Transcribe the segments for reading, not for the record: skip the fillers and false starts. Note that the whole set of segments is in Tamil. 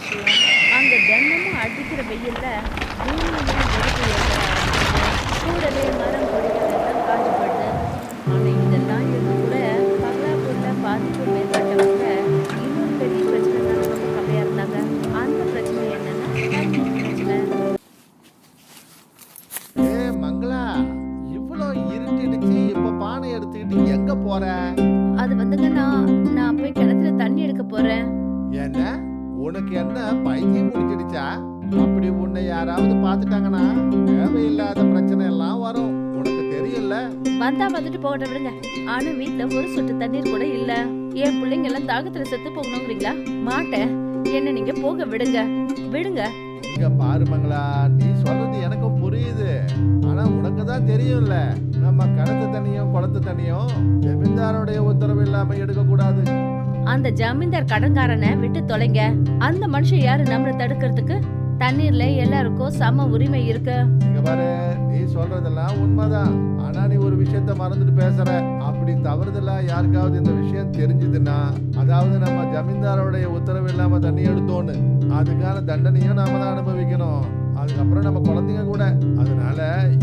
விஷயம். அங்க தினமும் அடிக்கிற வெயில்ல பூமியிலே வெடிப்பு ஏற்பட ஆரம்பிச்சது. கூடவே மரம் கொடிகள் எல்லாம் காஞ்சு போயிடுது. ஆனா இதெல்லாம் இருந்து கூட பகலாப்பூர்ல பாதிக்கும் மேற்பட்டவங்க இன்னொரு பெரிய பிரச்சனைனால ரொம்ப கவலையா இருந்தாங்க. அந்த பிரச்சனை என்னன்னா தண்ணீர் பிரச்சனை. ஏ மங்களா, இவ்வளோ இருட்டிடுச்சு. இப்ப பானை எடுத்துக்கிட்டு எங்க போற? அது வந்துங்க நான் போய் கிணத்துல தண்ணி எடுக்க போறேன். என்ன, உனக்கு என்ன பைத்தியம் முடிச்சிடுச்சா? அப்படி உன்னை யாராவது பார்த்துட்டாங்கன்னா தேவையில்லாத பிரச்சனை எல்லாம் வரும். உனக்கு தெரியல. வந்தா வந்துட்டு போகட்ட விடுங்க. ஆனா வீட்ல ஒரு சொட்டு தண்ணீர் கூட இல்ல. என் பிள்ளைங்க எல்லாம் தாகத்துல செத்து போகணுங்கிறீங்களா? மாட்டேன். என்ன நீங்க போக விடுங்க. விடுங்க. இங்க பாரு மங்களா, நீ சொல்றது எனக்கும் புரியுது. ஆனா உனக்கு தான் தெரியும்ல, நம்ம கிணத்து தண்ணியும் குளத்து தண்ணியும் ஜமீன்தாரோடைய உத்தரவு இல்லாம எடுக்க கூடாது. அந்த ஜமீன்தார் கடன்காரனை விட்டு தொலைங்க. அந்த மனுஷன் யாரு நம்மள தடுக்கிறதுக்கு? தண்ணீர்ல எல்லாருக்கும் சம உரிமை இருக்கு. இங்க பாரு, நீ சொல்றதெல்லாம் உண்மைதான். ஆனா நீ ஒரு விஷயத்த மறந்துட்டு பேசுற. அப்படி தவறுதலா யாருக்காவது இந்த விஷயம் தெரிஞ்சதுன்னா, அதாவது நம்ம ஜமீன்தாரோடைய உத்தரவு இல்லாம தண்ணி எடுத்தோன்னு, அதுக்கான தண்டனையும் நாம தான் அனுபவிக்கணும். அதுக்கப்புறம் நம்ம குழந்தைங்க கூட. அதனால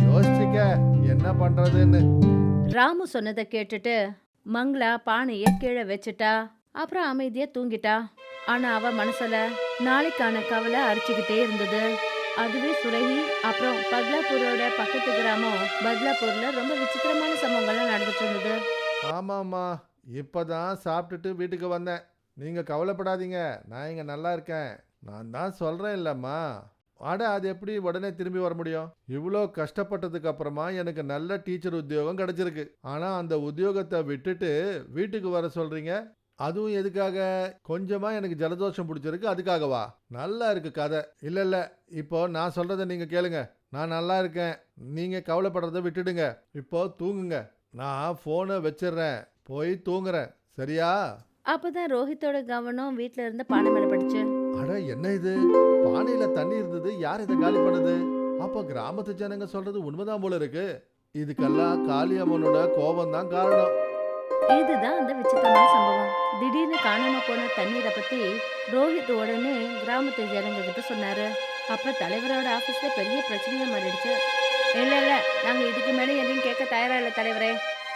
யோசிச்சுக்க என்ன பண்றதுன்னு. ராமு சொன்னதை கேட்டுட்டு மங்களா பானைய கீழே வச்சுட்டா. அப்புறம் அமைதியா தூங்கிட்டா. ஆனா அவ மனசுல நாளைக்கான கவலை அரிச்சுக்கிட்டே இருந்தது. அதுவே சுரகி அப்புறம் பத்லாப்பூரோட பக்கத்து கிராமம் பத்லாப்பூர்ல ரொம்ப விசித்திரமான சம்பவங்கள்லாம் நடந்துட்டு இருந்தது. ஆமாம்மா, இப்பதான் சாப்பிட்டுட்டு வீட்டுக்கு வந்தேன். நீங்க கவலைப்படாதீங்க, நான் இங்க நல்லா இருக்கேன். நான் தான் சொல்றேன் இல்லம்மா. அட, அது எப்படி உடனே திரும்பி வர முடியும்? இவ்வளோ கஷ்டப்பட்டதுக்கு அப்புறமா எனக்கு நல்ல டீச்சர் உத்தியோகம் கிடைச்சிருக்கு. ஆனா அந்த உத்தியோகத்தை விட்டுட்டு வீட்டுக்கு வர சொல்றீங்க. அதுவும் எதுக்காக? கொஞ்சமா எனக்கு ஜலதோஷம் பிடிச்சிருக்கு, அதுக்காகவா? நல்லா இருக்கு கதை. இல்ல இல்ல, இப்போ நான் சொல்றதை நீங்க கேளுங்க. நான் நல்லா இருக்கேன். நீங்க கவலைப்படுறதை விட்டுடுங்க. இப்போ தூங்குங்க. நான் போனை வச்சிடுறேன், போய் தூங்குறேன், சரியா? அப்பதான் ரோஹித்தோட கவனம் வீட்ல இருந்த பானை மேல பட்டுச்சு. அட, என்ன இது? பானையில தண்ணி இருந்தது, யார் இதை காலி பண்ணது? அப்ப கிராமத்து ஜனங்க சொல்றது உண்மைதான் போல இருக்கு. இதுக்கெல்லாம் காளியம்மனோட கோபம் தான் காரணம். இதுதான் அந்த விசித்திரமான சம்பவம். திடீர்னு காணாம போன தண்ணீரை பத்தி ரோஹித் உடனே கிராமத்து ஜனங்க கிட்ட சொன்னாரு. அப்புறம் தலைவரோட ஆபீஸ்ல பெரிய பிரச்சனையா மாறிடுச்சு. இல்ல இல்ல, நாங்க இதுக்கு மேல எதையும் கேட்க தயாரா இல்ல தலைவரே.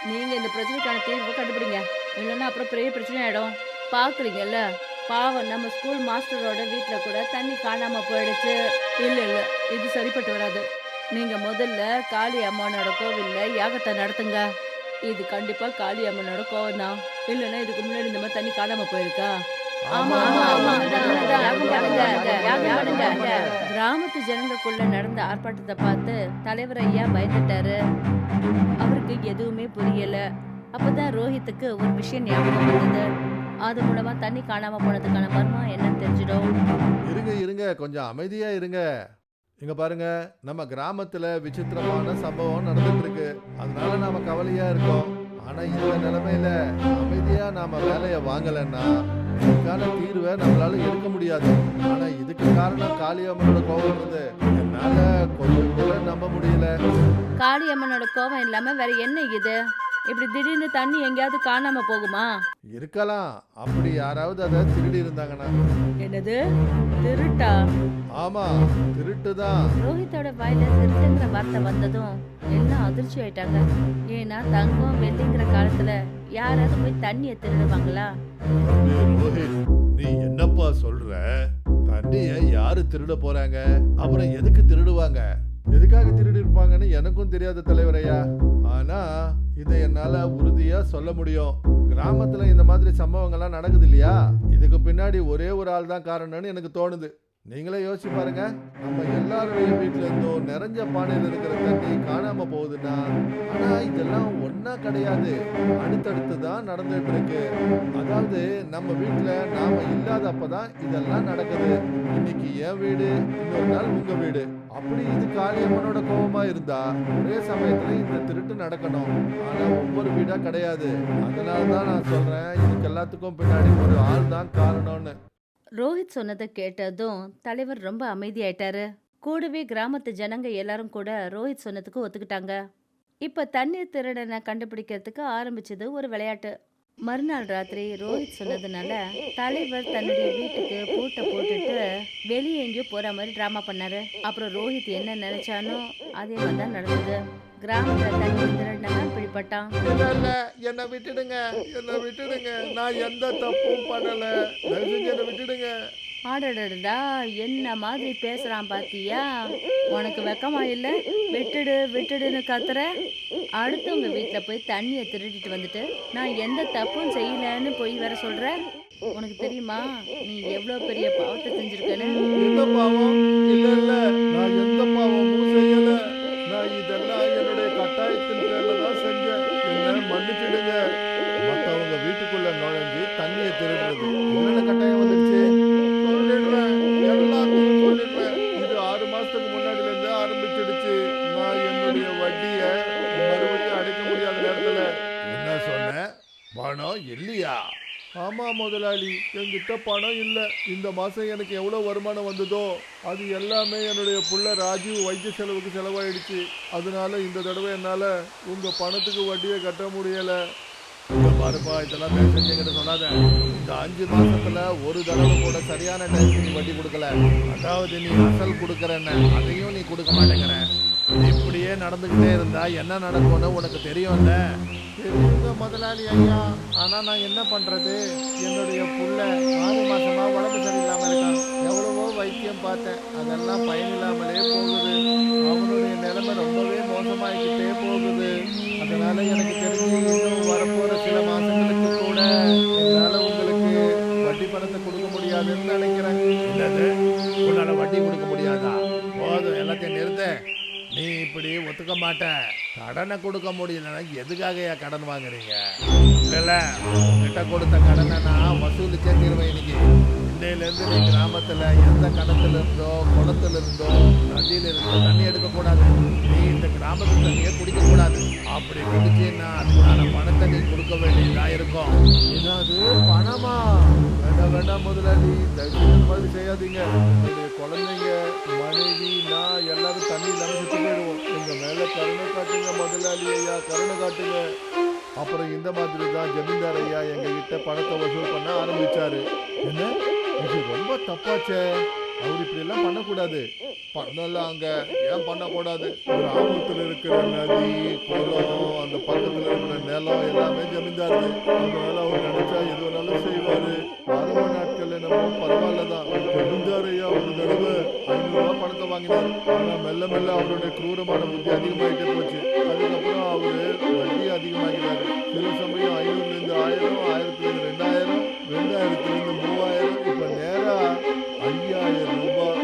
நீங்க இந்த பிரச்சனைக்கான தீர்வு கண்டுபிடிங்க. இல்லைன்னா அப்புறம் பெரிய பிரச்சனை ஆயிடும். பாக்குறீங்கல்ல, பாவம் நம்ம ஸ்கூல் மாஸ்டரோட வீட்ல கூட தண்ணி காணாம போயிடுச்சு. இல்ல இல்ல, இது சரிப்பட்டு வராது. நீங்க முதல்ல காளி அம்மனோட கோவில்ல யாகத்தை நடத்துங்க. இது கண்டிப்பா காளி அம்மனோட கோவம் தான். இல்லைன்னா இதுக்கு முன்னாடி இந்த மாதிரி தண்ணி காணாம போயிருக்கா? ஆமா ஆமா ஆமா, அதான், அதான், யாகம் பண்ணுங்க, யாகம் பண்ணுங்க. கிராமத்து ஜனங்களுக்குள்ள நடந்த ஆர்ப்பாட்டத்தை பார்த்து தலைவர் ஐயா பயந்துட்டாரு. அவருக்கு எதுவுமே புரியல. அப்பதான் ரோஹித்துக்கு ஒரு விஷயம் ஞாபகம் வந்தது. அது மூலமா தண்ணி காணாம போனதுக்கான மர்மம் என்னன்னு தெரிஞ்சிடும். இருங்க இருங்க, கொஞ்சம் அமைதியா இருங்க. இங்க பாருங்க, நம்ம கிராமத்துல விசித்திரமான சம்பவம் நடந்துட்டு இருக்கு. அதனால நாம கவலையா இருக்கோம். ஆனா இந்த நிலைமையில அமைதியா நாம வேலையை வாங்கலைன்னா இதுக்கான தீர்வை நம்மளால எடுக்க முடியாது. ஆனா இதுக்கு காரணம் காளியம்மனோட கோவம்ன்றது என்னால கொஞ்சம் கூட நம்ப முடியல. காளி அம்மனோட கோவம் இல்லாம வேற என்ன இது? இப்படி திடீர்னு தண்ணி எங்கேயாவது காணாம போகுமா? இருக்கலாம், அப்படி யாராவது அதை திருடி இருந்தாங்கன்னா. என்னது, திருட்டா? ஆமா, திருட்டு தான். ரோஹித்தோட வாயில திருட்டுங்கிற வார்த்தை வந்ததும் எல்லாம் அதிர்ச்சி ஆயிட்டாங்க. ஏன்னா தங்கம் வெள்ளிங்கிற காலத்துல யாராவது போய் தண்ணியை திருடுவாங்களா? ரோஹித், நீ என்னப்பா சொல்ற? தண்ணிய யாரு திருட போறாங்க? அப்புறம் எதுக்கு திருடுவாங்க? எதுக்காக திருடி இருப்பாங்கன்னு எனக்கும் தெரியாத தலைவரையா. ஆனா இதை என்னால உறுதியா சொல்ல முடியும். கிராமத்துல இந்த மாதிரி சம்பவங்கள்லாம் நடக்குது இல்லையா, இதுக்கு பின்னாடி ஒரே ஒரு ஆள் தான் காரணம்னு எனக்கு தோணுது. நீங்களே யோசிச்சு பாருங்க, நம்ம எல்லாருடைய வீட்டுல இருந்தும் நிறைஞ்ச பானையில் இருக்கிற தண்ணி காணாம போகுதுன்னா, ஆனா இதெல்லாம் ஒன்னா கிடையாது, அடுத்தடுத்து தான் நடந்துட்டு இருக்கு. அதாவது நம்ம வீட்டுல நாம இல்லாதப்பதான் இதெல்லாம் நடக்குது. இன்னைக்கு என் வீடு, இன்னொரு நாள் உங்க வீடு. அப்படி இது காளியம்மனோட கோபமா இருந்தா ஒரே சமயத்துல இந்த திருட்டு நடக்கணும். ஆனா ஒவ்வொரு வீடா கிடையாது. அதனாலதான் நான் சொல்றேன், இதுக்கு எல்லாத்துக்கும் பின்னாடி ஒரு ஆள் தான் காரணம்னு. ரோஹித் சொன்னதை கேட்டதும் தலைவர் ரொம்ப அமைதியாயிட்டாரு. கூடவே கிராமத்து ஜனங்க எல்லாரும் கூட ரோஹித் சொன்னதுக்கு ஒத்துக்கிட்டாங்க. இப்ப தண்ணீர் திருடனை கண்டுபிடிக்கிறதுக்கு ஆரம்பிச்சது ஒரு விளையாட்டு. மறுநாள் ராத்திரி ரோஹித் சொன்னதுனால தலைவர் தன்னுடைய வீட்டுக்கு பூட்டை போட்டுட்டு வெளியே எங்கேயோ போற மாதிரி டிராமா பண்ணாரு. அப்புறம் ரோஹித் என்ன நினைச்சானோ அதே மாதிரி தான் நடந்தது. கிராமத்துல தண்ணி திருடனெல்லாம் பிடிபட்டான். இல்ல இல்ல, என்னை விட்டுடுங்க, என்னை விட்டுடுங்க. நான் எந்த தப்பும் பண்ணல. தயவு செஞ்சு என்னை விட்டுடுங்க. ஆடடடா, என்ன மாதிரி பேசுறான் பாத்தியா? உனக்கு வெக்கமா இல்ல? விட்டுடு விட்டுடுன்னு கத்துற. அடுத்தவங்க வீட்ல போய் தண்ணியை திருடிட்டு வந்துட்டு நான் எந்த தப்பும் செய்யலன்னு போய் வேற சொல்ற. உனக்கு தெரியுமா நீ எவ்வளவு பெரிய பாவத்தை செஞ்சிருக்கன்னு? என்ன பாவம்? இல்ல இல்ல, நான் எந்த பாவமும் செய்யல. நான் இதெல்லாம் என்னுடைய கட்டாயத்தின் பேர்ல தான் செஞ்சேன். என்ன மன்னிச்சிடுங்க. மத்தவங்க வீட்டுக்குள்ள நுழைஞ்சு தண்ணியை திருடுறது என்னென்ன கட்டாயம் வந்துடுச்சு? சொல்லிடுறேன், எல்லாத்தையும் சொல்லிடுறேன். இது 6 மாசத்துக்கு முன்னாடில இருந்து ஆரம்பிச்சிடுச்சு. நான் என்னுடைய வட்டியை மறுபடியும் அடைக்க முடியாத நேரத்துல என்ன சொன்னேன்? பணம் இல்லையா? ஆமா முதலாளி, என்கிட்ட பணம் இல்லை. இந்த மாசம் எனக்கு எவ்வளவு வருமானம் வந்ததோ அது எல்லாமே என்னுடைய புள்ள ராஜீவ் வைத்திய செலவுக்கு செலவாயிடுச்சு. அதனால இந்த தடவை என்னால உங்க பணத்துக்கு வட்டியை கட்ட முடியல. இங்க பாருப்பா, இதெல்லாம் தயவு செஞ்சு என்கிட்ட சொல்லாத. இந்த 5 மாசத்துல ஒரு தடவை கூட சரியான டைமுக்கு நீ வட்டி கொடுக்கல. அதாவது நீ அசல் கொடுக்கறன்னு அதையும் நீ கொடுக்க மாட்டேங்கிற. இது இப்படியே நடந்துகிட்டே இருந்தா என்ன நடக்கும்னு உனக்கு தெரியும்ல? தெரியுங்க முதலாளி ஐயா. ஆனா நான் என்ன பண்றது? என்னுடைய புள்ள 6 மாசமா உடம்பு சரியில்லாம இருக்கான். எவ்வளவோ வைத்தியம் பார்த்தேன், அதெல்லாம் பயனில்லாமலே போகுது. அவனுடைய நிலைமை ரொம்பவே மோசமாகிக்கிட்டே போகுது. அதனால எனக்கு தெரிஞ்சு இன்னும் வரப்போற சில மாசங்களுக்கு கூட என்னால உங்களுக்கு வட்டி பணத்தை கொடுக்க முடியாதுன்னு நினைக்கிறேன். என்னது? உன்னால வட்டி கொடுக்க முடியாதா? போதும், எல்லாத்தையும் நிறுத்த. நீ இப்படி ஒத்துக்க மாட்ட. கடனை கொடுக்க முடியலன்னா எதுக்காக கடன் வாங்குறீங்க? இல்ல உங்ககிட்ட கொடுத்த கடனை நான் வசூலிச்சே தீர்வேன். இன்னைக்கு இன்னையிலேருந்து நீ கிராமத்துல எந்த கடத்துல இருந்தோ குளத்துல இருந்தோ நதியில இருந்தோ தண்ணி எடுக்க கூடாது. நீ இந்த கிராமத்து தண்ணியை குடிக்க கூடாது. அப்படி குடிச்சீன்னா அதுக்கான பணத்தை நீ கொடுக்க வேண்டியதா இருக்கும். ஏதாவது பணமா? வேண்டாம் வேண்டாம் முதலாளி, தயவுசெய்து இந்த மாதிரி செய்யாதீங்க. என்னுடைய குழந்தைங்க, மனைவி, நான் எல்லாரும் தண்ணி இல்லாம சுற்றி போயிடுவோம். எங்க மேல கருணை காட்டுங்க முதலாளி ஐயா, கருணை காட்டுங்க. அப்புறம் இந்த மாதிரி தான் ஜமீன்தார் ஐயா எங்க கிட்ட பணத்தை வசூல் பண்ண ஆரம்பிச்சாரு. என்ன, இது ரொம்ப தப்பாச்சே. அவர் இப்படி எல்லாம் பண்ணக்கூடாது. பண்ணலாம், அங்க ஏன் பண்ணக்கூடாது? கிராமத்துல இருக்கிற நதி, குளம், அந்த பக்கத்துல இருக்கிற நிலம் எல்லாமே ஜமீன்தாரு. அதனால அவர் நினைச்சா எது வேணாலும் செய்வாரு. ஆரம்ப நாட்கள்ல நம்ம பரவாயில்லதான். ஜமீன்தார் ஐயா ஒரு தடவை 500 ரூபாய் பணத்தை வாங்கினார். ஆனா மெல்ல மெல்ல அவருடைய கிரூரமான புத்தி அதிகமாயிட்டே போச்சு. அதுக்கப்புறம் அவரு வட்டி அதிகமாகிறாரு. சில சமயம் 500ல இருந்து 1000, 1000ல இருந்து 2000, 2000ல இருந்து 3000, இப்ப நேரா 5000 ரூபாய்.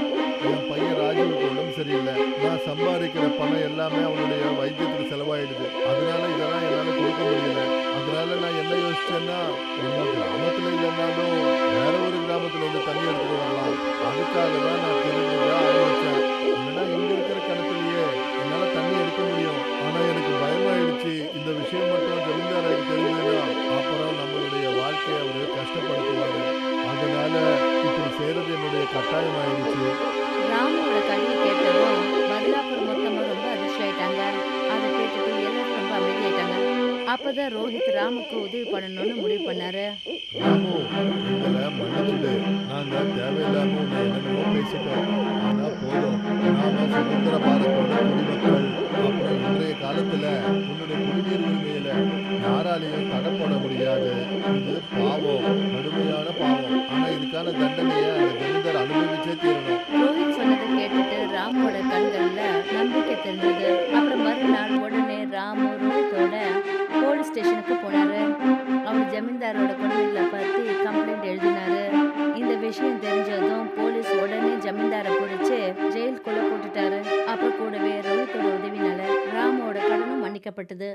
என் பையன் ராஜுவுக்கு உடம்பு சரியில்லை. நான் சம்பாதிக்கிற பணம் எல்லாமே அவனுடைய வைத்தியத்துக்கு செலவாயிடுது. அதனால இதெல்லாம் என்னால கொடுக்க முடியல. அதனால நான் என்ன யோசிச்சேன்னா, நம்ம கிராமத்துல இல்லைன்னாலும் வேற ஒரு கிராமத்துல இருந்து தண்ணி எடுத்துட்டு வரலாம். அதுக்காக தான் நான் திரும்ப ஆரம்பிச்சேன். இல்லைன்னா இங்க இருக்கிற கிணத்துலயே என்னால தண்ணி எடுக்க முடியும். ஆனா எனக்கு பயமாயிடுச்சு. இந்த விஷயம் மட்டும் ஜமீன்தாருக்கு தெரிஞ்சதுன்னா அப்புறம் நம்மளுடைய வாழ்க்கையை அவரு கஷ்டப்படுத்துவாரு. அதனால இப்படி செய்யறது என்னுடைய கட்டாயமாயிடுச்சு. ராமுவோட கதையை கேட்டதும் பத்லாப்பூர் மொத்தமா ரொம்ப அதிர்ச்சி ஆயிட்டாங்க. அதை கேட்டுட்டு எல்லாரும் ரொம்ப அமைதியாயிட்டாங்க. அப்பதான் ரோஹித் ராமுக்கு உதவி பண்ணணும்னு முடிவு பண்ணாரு. ராமு, எங்களை மன்னிச்சுடு. நாங்க தேவையில்லாம உன்னை என்னென்னமோ பேசிட்டோம். ஆனா போதும். நாம சுதந்திர பாரத்தோட குடிமக்கள். அப்புறம் இன்றைய காலத்துல உன்னுடைய குடிநீர் உரிமையில யாராலையும் தடை போட முடியாது. இது பாவம், கடுமையான பாவம். ஆனா இதுக்கான தண்டனையை அந்த ஜமீன்தார் அனுபவிச்சே தீரணும். ரோஹித் சொன்னதை கேட்டுட்டு ராமோட கண்கள்ல நம்பிக்கை தெரிஞ்சது. அப்புறம் மறுநாள் உடனே ராமு ரோஹித்தோட போலீஸ் ஸ்டேஷனுக்கு போனாரு. அவர் ஜமீன்தாரோட கொடுமைகளை பத்தி கம்ப்ளைண்ட் எழுதினாரு. இந்த விஷயம் தெரிஞ்சதும் போலீஸ் உடனே ஜமீன்தாரை பிடிச்சு ஜெயிலுக்குள்ள போட்டுட்டாரு. அப்புறம் கூடவே ரோஹித்தோட உதவினால ராமோட கடனும் மன்னிக்கப்பட்டது.